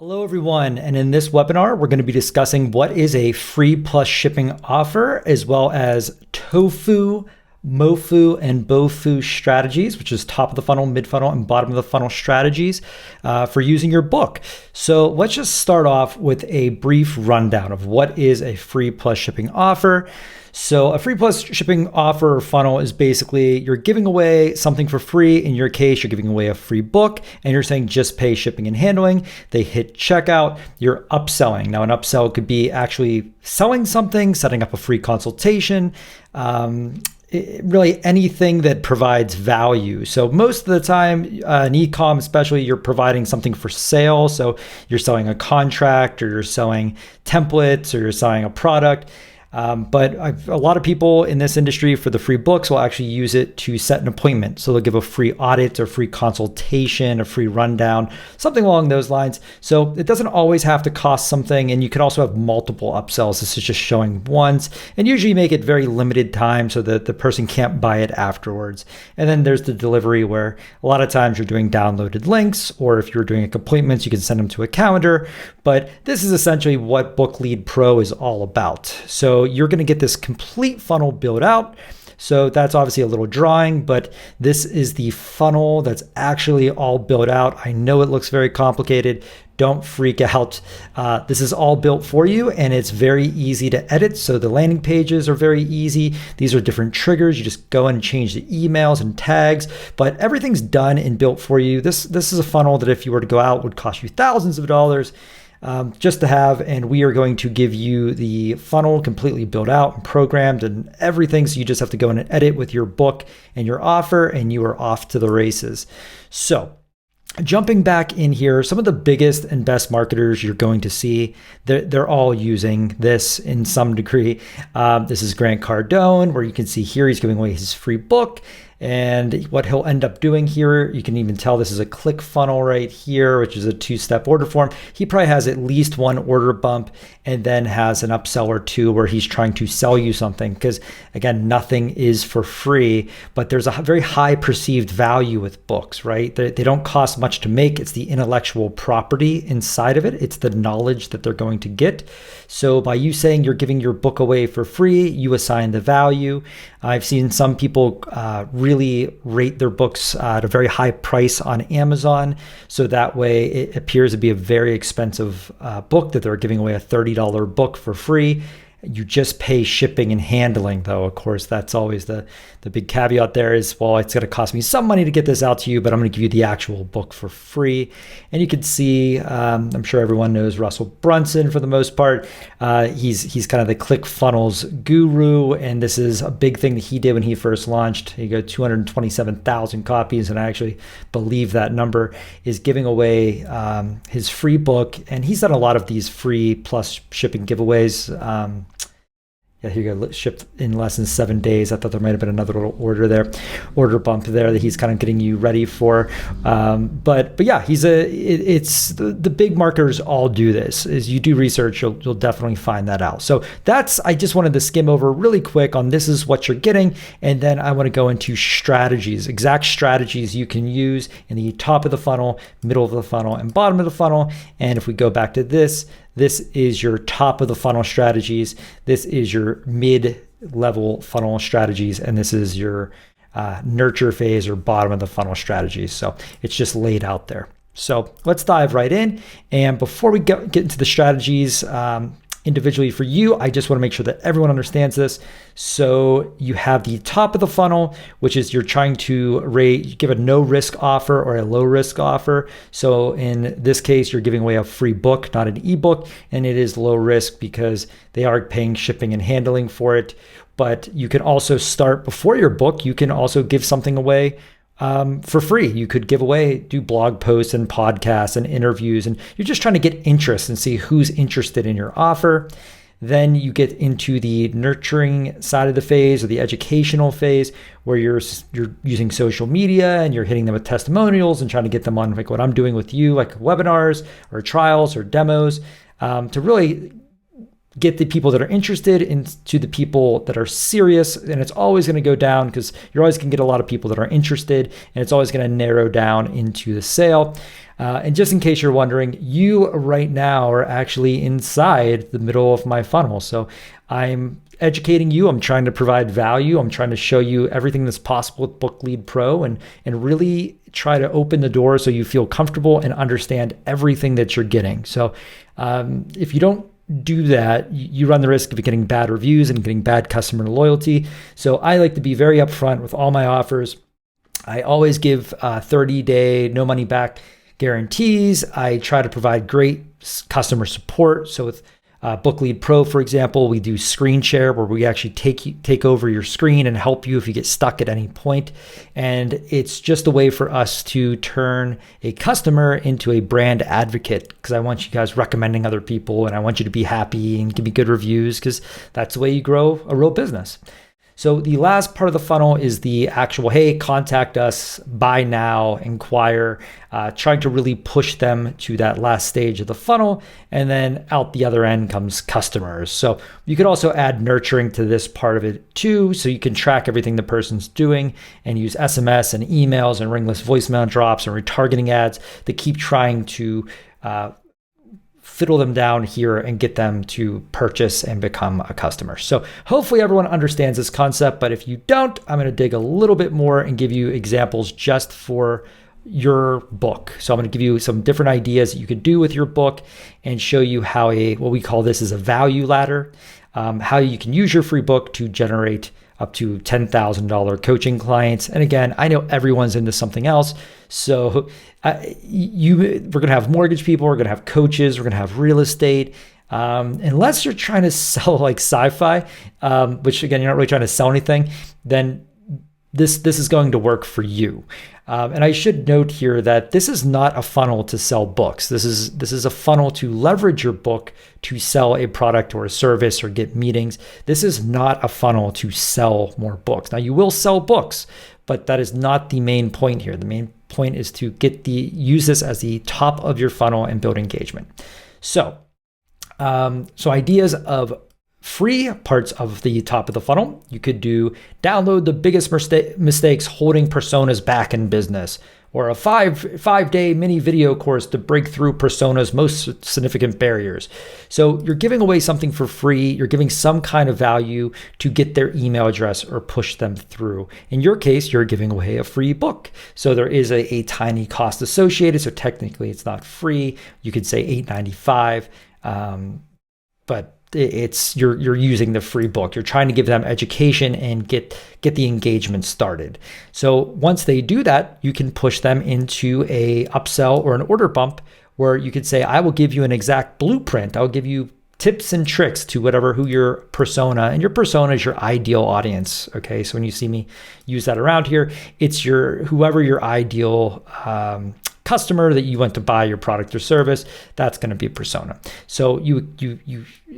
Hello, everyone. And in this webinar, we're going to be discussing what is a free plus shipping offer, as well as tofu, mofu, and bofu strategies, which is top of the funnel, mid funnel, and bottom of the funnel strategies for using your book. So let's just start off with a brief rundown of what is a free plus shipping offer. So a free plus shipping offer or funnel is basically you're giving away something for free. In your case, you're giving away a free book and you're saying just pay shipping and handling. They hit checkout, you're upselling. Now an upsell could be actually selling something, setting up a free consultation, really anything that provides value. So most of the time, in e-com especially, you're providing something for sale. So you're selling a contract or you're selling templates or you're selling a product. But a lot of people in this industry for the free books will actually use it to set an appointment. So they'll give a free audit or free consultation, a free rundown, something along those lines. So it doesn't always have to cost something. And you can also have multiple upsells. This is just showing once, and usually make it very limited time so that the person can't buy it afterwards. And then there's the delivery where a lot of times you're doing downloaded links, or if you're doing appointments, you can send them to a calendar. But this is essentially what Book Lead Pro is all about. So you're going to get this complete funnel built out. So that's obviously a little drawing, but this is the funnel that's actually all built out. I know it looks very complicated. Don't freak out. This is all built for you and it's very easy to edit. So the landing pages are very easy. These are different triggers. You just go in and change the emails and tags, but everything's done and built for you. This is a funnel that if you were to go out would cost you thousands of dollars. Just to have, and we are going to give you the funnel completely built out and programmed and everything. So you just have to go in and edit with your book and your offer, and you are off to the races. So jumping back in here, some of the biggest and best marketers you're going to see, they're all using this in some degree. This is Grant Cardone, where you can see here he's giving away his free book. And what he'll end up doing here, you can even tell this is a click funnel right here, which is a two-step order form. He probably has at least one order bump and then has an upsell or two where he's trying to sell you something. Because again, nothing is for free, but there's a very high perceived value with books, right? They don't cost much to make. It's the intellectual property inside of it. It's the knowledge that they're going to get. So by you saying you're giving your book away for free, you assign the value. I've seen some people really rate their books at a very high price on Amazon. So that way it appears to be a very expensive book that they're giving away a $30 book for free. You just pay shipping and handling, though. Of course, that's always the big caveat there is, well, it's going to cost me some money to get this out to you, but I'm going to give you the actual book for free. And you can see, I'm sure everyone knows Russell Brunson for the most part. He's kind of the ClickFunnels guru, and this is a big thing that he did when he first launched. He got 227,000 copies, and I actually believe that number is giving away his free book. And he's done a lot of these free plus shipping giveaways. Yeah, here you go, shipped in less than 7 days. I thought there might have been another little order bump there that he's kind of getting you ready for. But yeah, it's the big marketers all do this. As you do research, you'll definitely find that out. So I just wanted to skim over really quick on this is what you're getting. And then I want to go into strategies, exact strategies you can use in the top of the funnel, middle of the funnel, and bottom of the funnel. And if we go back to this is your top of the funnel strategies. This is your mid-level funnel strategies. And this is your nurture phase or bottom of the funnel strategies. So it's just laid out there. So let's dive right in. And before we get into the strategies individually for you, I just want to make sure that everyone understands this. So you have the top of the funnel, which is you're trying to give a no risk offer or a low risk offer. So in this case, you're giving away a free book, not an ebook, and it is low risk because they are paying shipping and handling for it. But you can also start before your book. You can also give something away for free. You could do blog posts and podcasts and interviews, and you're just trying to get interest and see who's interested in your offer. Then you get into the nurturing side of the phase or the educational phase where you're using social media and you're hitting them with testimonials and trying to get them on like what I'm doing with you, like webinars or trials or demos, to really get the people that are interested into the people that are serious, and it's always going to go down because you're always going to get a lot of people that are interested, and it's always going to narrow down into the sale. And just in case you're wondering, you right now are actually inside the middle of my funnel. So I'm educating you. I'm trying to provide value. I'm trying to show you everything that's possible with Book Lead Pro and really try to open the door so you feel comfortable and understand everything that you're getting. So if you don't do that, you run the risk of getting bad reviews and getting bad customer loyalty. So I like to be very upfront with all my offers. I always give 30-day no money back guarantees. I try to provide great customer support. So with Book Lead Pro, for example, we do screen share where we actually take over your screen and help you if you get stuck at any point. And it's just a way for us to turn a customer into a brand advocate, because I want you guys recommending other people and I want you to be happy and give me good reviews, because that's the way you grow a real business. So the last part of the funnel is the actual, hey, contact us, buy now, inquire, trying to really push them to that last stage of the funnel. And then out the other end comes customers. So you could also add nurturing to this part of it too. So you can track everything the person's doing and use SMS and emails and ringless voicemail drops and retargeting ads to keep trying to fiddle them down here and get them to purchase and become a customer. So hopefully everyone understands this concept, but if you don't, I'm going to dig a little bit more and give you examples just for your book. So I'm going to give you some different ideas that you could do with your book and show you how what we call this is a value ladder, how you can use your free book to generate up to $10,000 coaching clients. And again, I know everyone's into something else. So we're going to have mortgage people, we're going to have coaches, we're going to have real estate. Unless you're trying to sell like sci-fi, which again, you're not really trying to sell anything, then this is going to work for you. And I should note here that this is not a funnel to sell books. This is a funnel to leverage your book to sell a product or a service or get meetings. This is not a funnel to sell more books. Now you will sell books, but that is not the main point here. The main point is to use this as the top of your funnel and build engagement. So ideas of free parts of the top of the funnel. You could download the biggest mistakes holding personas back in business, or a five-day mini video course to break through personas' most significant barriers. So you're giving away something for free. You're giving some kind of value to get their email address or push them through. In your case, you're giving away a free book. So there is a tiny cost associated. So technically it's not free. You could say $8.95, but you're using the free book. You're trying to give them education and get the engagement started. So once they do that, you can push them into a upsell or an order bump where you could say, I will give you an exact blueprint. I'll give you tips and tricks to who your persona, and your persona is your ideal audience. Okay. So when you see me use that around here, it's whoever your ideal customer that you want to buy your product or service, that's going to be a persona. So you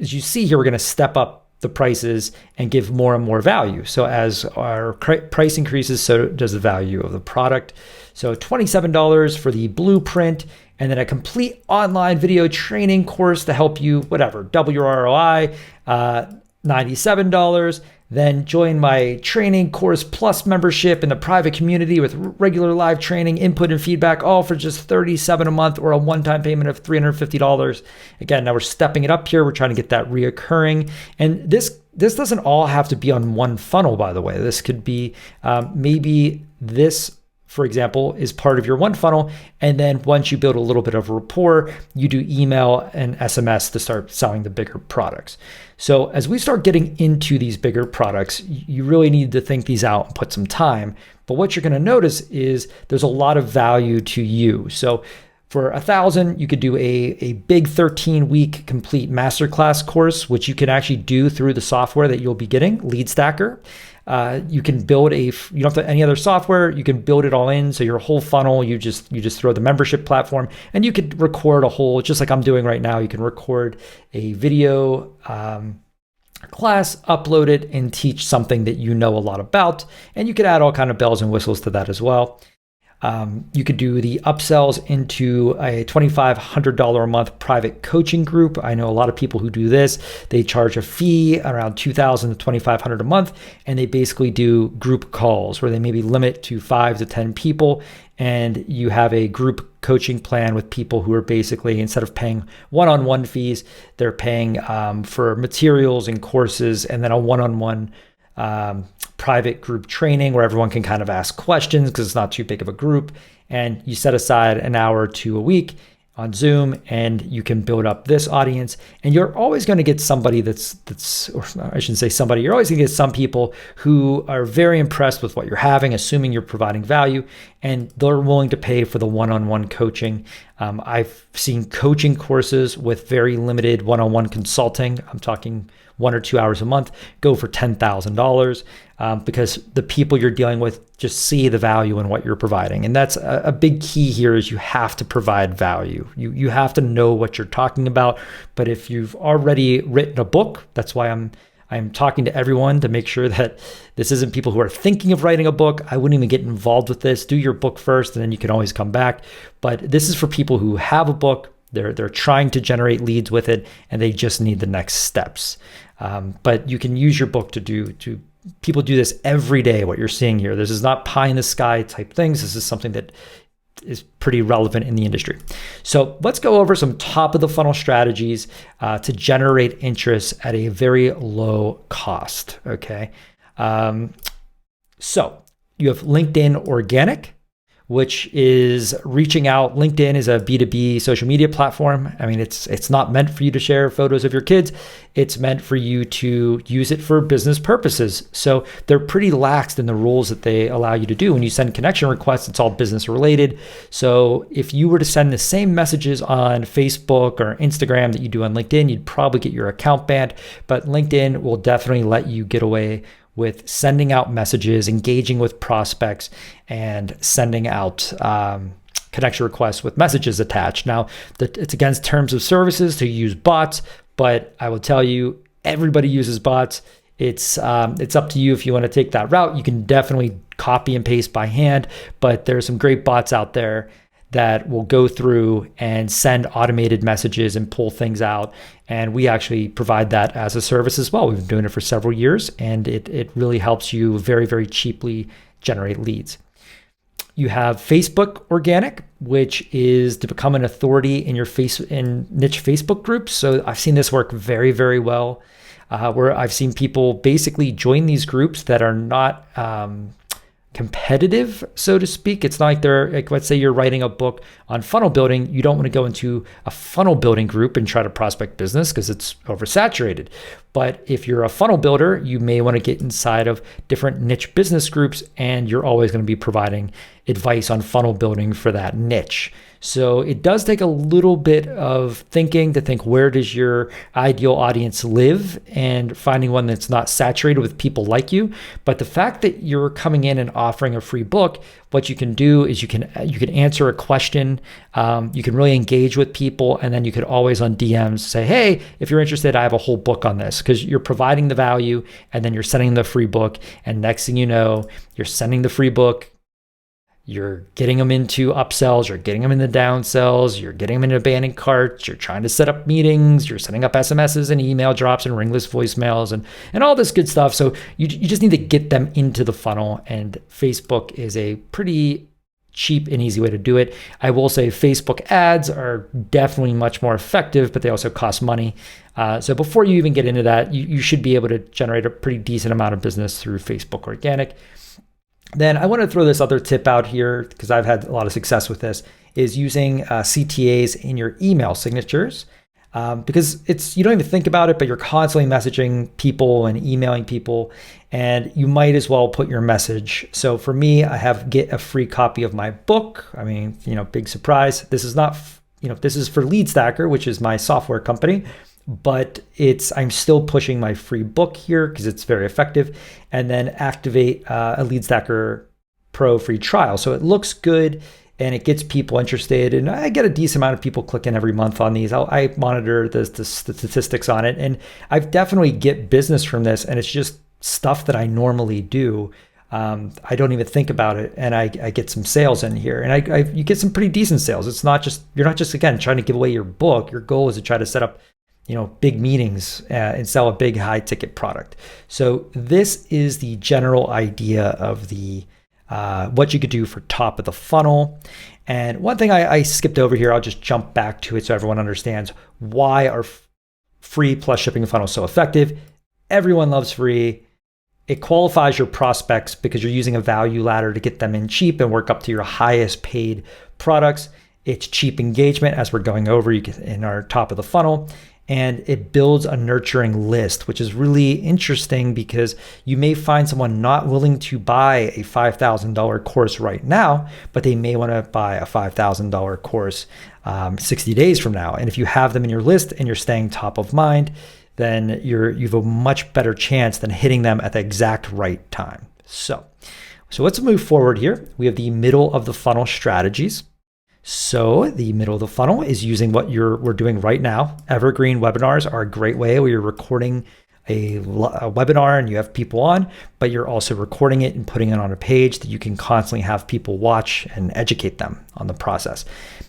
as you see here, we're going to step up the prices and give more and more value. So as our price increases, so does the value of the product. So $27 for the blueprint, and then a complete online video training course to help you, double your ROI, $97. Then join my training course plus membership in the private community with regular live training, input and feedback, all for just $37 a month, or a one-time payment of $350. Again, now we're stepping it up here. We're trying to get that reoccurring. And this doesn't all have to be on one funnel, by the way. This could be maybe this, for example, is part of your one funnel. And then once you build a little bit of rapport, you do email and SMS to start selling the bigger products. So as we start getting into these bigger products, you really need to think these out and put some time. But what you're going to notice is there's a lot of value to you. So for $1,000, you could do a big 13-week complete masterclass course, which you can actually do through the software that you'll be getting, Lead Stacker. You can build you don't have to any other software. You can build it all in. So your whole funnel, you just throw the membership platform, and you could record just like I'm doing right now. You can record a video class, upload it, and teach something that you know a lot about. And you could add all kind of bells and whistles to that as well. You could do the upsells into a $2,500 a month private coaching group. I know a lot of people who do this. They charge a fee around $2,000 to $2,500 a month, and they basically do group calls where they maybe limit to 5 to 10 people, and you have a group coaching plan with people who are basically, instead of paying one-on-one fees, they're paying for materials and courses, and then a one-on-one private group training where everyone can kind of ask questions because it's not too big of a group. And you set aside an hour or two a week on Zoom, and you can build up this audience. And you're always going to get somebody or I shouldn't say somebody, you're always going to get some people who are very impressed with what you're having, assuming you're providing value, and they're willing to pay for the one-on-one coaching. I've seen coaching courses with very limited one-on-one consulting. I'm talking 1 or 2 hours a month, go for $10,000 because the people you're dealing with just see the value in what you're providing. And that's a big key here is you have to provide value. You have to know what you're talking about. But if you've already written a book, that's why I'm talking to everyone to make sure that this isn't people who are thinking of writing a book. I wouldn't even get involved with this. Do your book first, and then you can always come back. But this is for people who have a book. They're trying to generate leads with it, and they just need the next steps. But you can use your book to people do this every day. What you're seeing here, this is not pie in the sky type things. This is something that is pretty relevant in the industry. So let's go over some top of the funnel strategies to generate interest at a very low cost. Okay. So you have LinkedIn Organic, which is reaching out. LinkedIn is a B2B social media platform. I mean, it's not meant for you to share photos of your kids. It's meant for you to use it for business purposes. So they're pretty laxed in the rules that they allow you to do. When you send connection requests, it's all business related. So if you were to send the same messages on Facebook or Instagram that you do on LinkedIn, you'd probably get your account banned. But LinkedIn will definitely let you get away with sending out messages, engaging with prospects, and sending out connection requests with messages attached. Now, it's against terms of services to use bots, but I will tell you, everybody uses bots. It's up to you if you want to take that route. You can definitely copy and paste by hand, but there's some great bots out there that will go through and send automated messages and pull things out. And we actually provide that as a service as well. We've been doing it for several years, and it really helps you very, very cheaply generate leads. You have Facebook Organic, which is to become an authority in your niche Facebook groups. So I've seen this work very, very well, where I've seen people basically join these groups that are not competitive, so to speak. It's not like they're like, let's say you're writing a book on funnel building. You don't want to go into a funnel building group and try to prospect business because it's oversaturated. But if you're a funnel builder, you may want to get inside of different niche business groups, and you're always going to be providing advice on funnel building for that niche. So it does take a little bit of thinking to think, where does your ideal audience live, and finding one that's not saturated with people like you. But the fact that you're coming in and offering a free book, what you can do is you can answer a question. You can really engage with people, and then you could always on DMs say, hey, if you're interested, I have a whole book on this, because you're providing the value, and then you're sending the free book. And next thing you know, you're sending the free book. You're getting them into upsells, you're getting them into downsells, you're getting them into abandoned carts, you're trying to set up meetings, you're setting up SMSs and email drops and ringless voicemails and all this good stuff. So you just need to get them into the funnel, and Facebook is a pretty cheap and easy way to do it. I will say Facebook ads are definitely much more effective, but they also cost money. So before you even get into that, you should be able to generate a pretty decent amount of business through Facebook Organic. Then I want to throw this other tip out here, because I've had a lot of success with this, is using CTAs in your email signatures. Because you don't even think about it, but you're constantly messaging people and emailing people, and you might as well put your message. So for me, get a free copy of my book. I mean, big surprise. This is not, this is for LeadStacker, which is my software company. But I'm still pushing my free book here because it's very effective, and then activate a LeadStacker Pro free trial. So it looks good and it gets people interested, and I get a decent amount of people clicking every month on these. I monitor the statistics on it, and I definitely get business from this, and it's just stuff that I normally do. I don't even think about it, and I get some sales in here, and you get some pretty decent sales. It's not just, you're not just, again, trying to give away your book. Your goal is to try to set up, big meetings and sell a big high ticket product. So this is the general idea of the what you could do for top of the funnel. And one thing I skipped over here, I'll just jump back to it so everyone understands why our free plus shipping funnel is so effective. Everyone loves free. It qualifies your prospects because you're using a value ladder to get them in cheap and work up to your highest paid products. It's cheap engagement, as we're going over in our top of the funnel. And it builds a nurturing list, which is really interesting because you may find someone not willing to buy a $5,000 course right now, but they may want to buy a $5,000 course 60 days from now. And if you have them in your list and you're staying top of mind, then you have a much better chance than hitting them at the exact right time. So let's move forward here. We have the middle of the funnel strategies. So the middle of the funnel is using what we're doing right now. Evergreen webinars are a great way where you're recording a webinar and you have people on, but you're also recording it and putting it on a page that you can constantly have people watch and educate them on the process.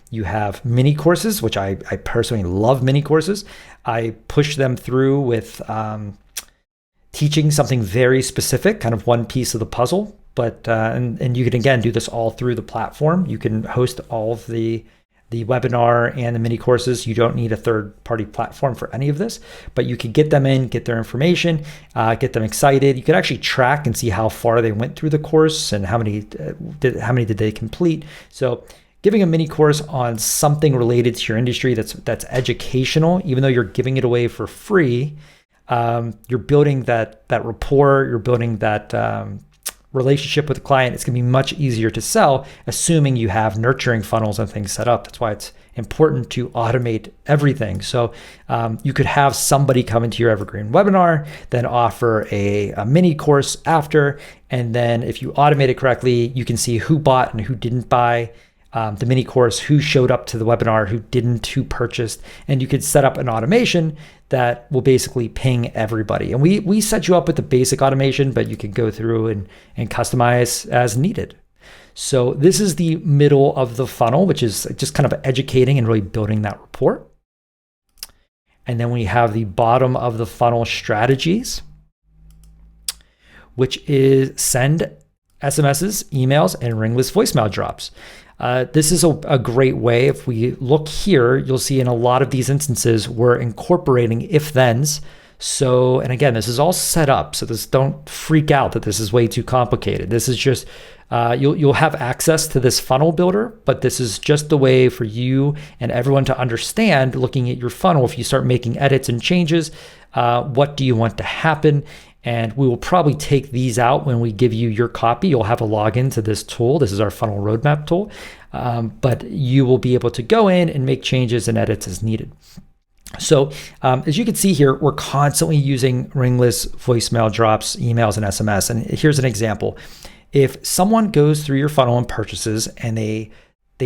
You have mini courses, which I personally love mini courses. I push them through with teaching something very specific, kind of one piece of the puzzle. But and you can, again, do this all through the platform. You can host all of the webinar and the mini courses. You don't need a third-party platform for any of this, but you can get them in, get their information, get them excited. You can actually track and see how far they went through the course and how many did they complete. So giving a mini course on something related to your industry that's educational, even though you're giving it away for free, you're building that rapport. You're building that relationship with the client. It's going to be much easier to sell, assuming you have nurturing funnels and things set up. That's why it's important to automate everything. So you could have somebody come into your evergreen webinar, then offer a mini course after, and then if you automate it correctly, you can see who bought and who didn't buy the mini course, who showed up to the webinar, who didn't, who purchased, and you could set up an automation that will basically ping everybody. And we set you up with the basic automation, but you can go through and customize as needed. So this is the middle of the funnel, which is just kind of educating and really building that rapport. And then we have the bottom of the funnel strategies, which is send SMSs, emails, and ringless voicemail drops. This is a great way. If we look here, you'll see in a lot of these instances, we're incorporating if-thens. So, and again, this is all set up. So don't freak out that this is way too complicated. This is just, you'll have access to this funnel builder, but this is just the way for you and everyone to understand, looking at your funnel. If you start making edits and changes, what do you want to happen? And we will probably take these out when we give you your copy. You'll have a login to this tool. This is our funnel roadmap tool. But you will be able to go in and make changes and edits as needed. So as you can see here, we're constantly using ringless voicemail drops, emails, and SMS. And here's an example. If someone goes through your funnel and purchases and they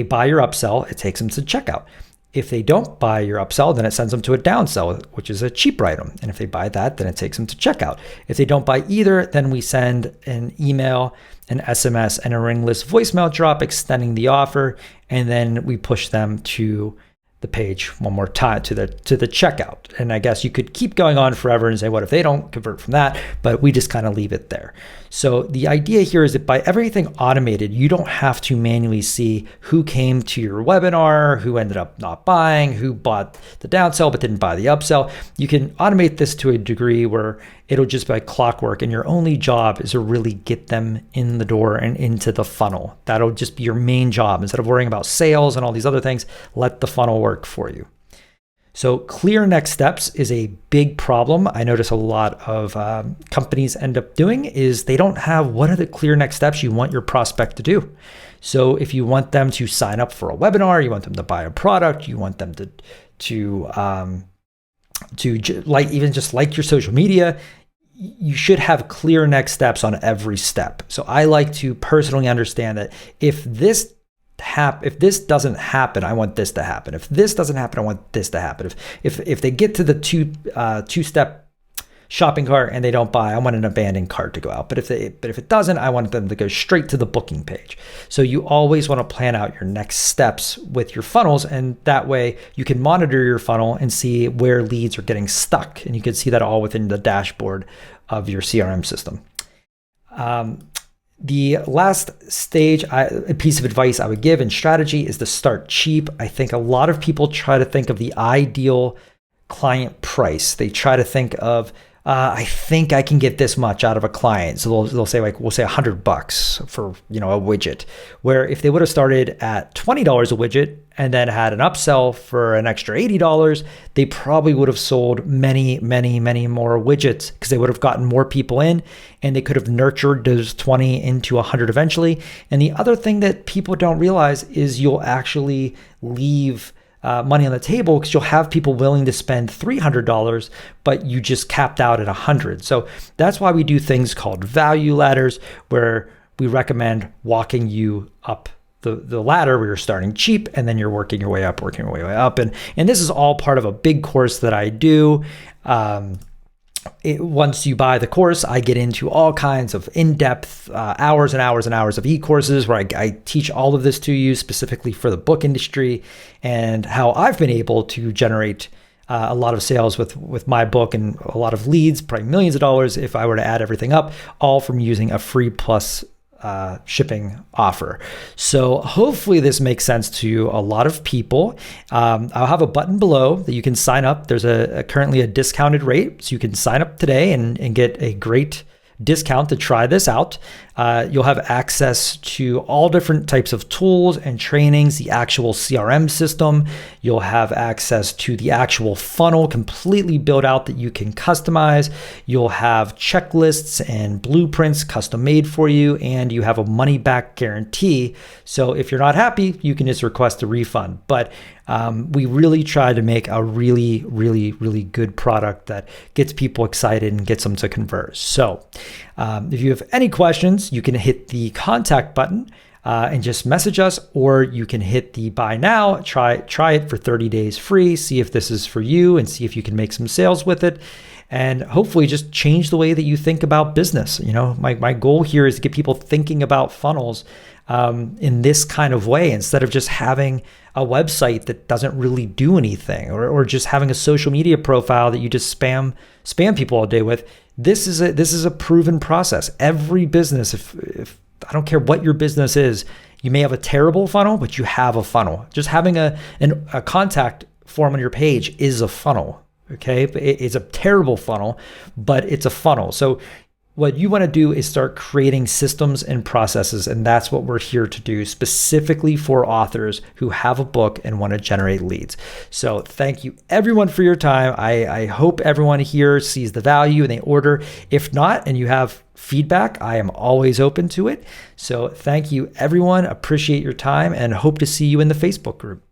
buy your upsell, it takes them to checkout. If they don't buy your upsell, then it sends them to a downsell, which is a cheaper item. And if they buy that, then it takes them to checkout. If they don't buy either, then we send an email, an SMS, and a ringless voicemail drop extending the offer. And then we push them to the page one more time, to the checkout. And I guess you could keep going on forever and say, what if they don't convert from that? But we just kind of leave it there. So the idea here is that by everything automated, you don't have to manually see who came to your webinar, who ended up not buying, who bought the downsell but didn't buy the upsell. You can automate this to a degree where it'll just be like clockwork, and your only job is to really get them in the door and into the funnel. That'll just be your main job. Instead of worrying about sales and all these other things, let the funnel work for you. So clear next steps is a big problem. I notice a lot of companies end up doing is they don't have what are the clear next steps you want your prospect to do. So if you want them to sign up for a webinar, you want them to buy a product, you want them to like even just like your social media, you should have clear next steps on every step. So I like to personally understand that if this doesn't happen, I want this to happen. If this doesn't happen, I want this to happen. If they get to the two-step shopping cart and they don't buy, I want an abandoned cart to go out. But if it doesn't, I want them to go straight to the booking page. So you always want to plan out your next steps with your funnels, and that way you can monitor your funnel and see where leads are getting stuck. And you can see that all within the dashboard of your CRM system. The last stage, a piece of advice I would give in strategy is to start cheap. I think a lot of people try to think of the ideal client price. They try to think of, I think I can get this much out of a client. So they'll say, like, we'll say $100 for, a widget, where if they would have started at $20 a widget and then had an upsell for an extra $80, they probably would have sold many, many, many more widgets, because they would have gotten more people in and they could have nurtured those 20 into 100 eventually. And the other thing that people don't realize is you'll actually leave money on the table, because you'll have people willing to spend $300, but you just capped out at 100. So that's why we do things called value ladders, where we recommend walking you up the ladder, where you're starting cheap and then you're working your way up. And this is all part of a big course that I do. Once you buy the course, I get into all kinds of in-depth hours and hours and hours of e-courses where I teach all of this to you specifically for the book industry, and how I've been able to generate a lot of sales with my book, and a lot of leads, probably millions of dollars if I were to add everything up, all from using a free plus shipping offer. So hopefully this makes sense to a lot of people. I'll have a button below that you can sign up. There's currently a discounted rate, so you can sign up today and get a great discount to try this out. You'll have access to all different types of tools and trainings, the actual CRM system. You'll have access to the actual funnel completely built out that you can customize. You'll have checklists and blueprints custom made for you, and you have a money back guarantee. So if you're not happy, you can just request a refund. But we really try to make a really, really, really good product that gets people excited and gets them to convert. So if you have any questions, you can hit the contact button and just message us, or you can hit the buy now, try it for 30 days free, see if this is for you and see if you can make some sales with it, and hopefully just change the way that you think about business. My goal here is to get people thinking about funnels in this kind of way, instead of just having a website that doesn't really do anything, or just having a social media profile that you just spam people all day with. This is a proven process. Every business, if I don't care what your business is, you may have a terrible funnel, but you have a funnel. Just having a contact form on your page is a funnel. Okay, it's a terrible funnel, but it's a funnel. So what you want to do is start creating systems and processes, and that's what we're here to do, specifically for authors who have a book and want to generate leads. So thank you everyone for your time. I hope everyone here sees the value and they order. If not, and you have feedback, I am always open to it. So thank you everyone. Appreciate your time and hope to see you in the Facebook group.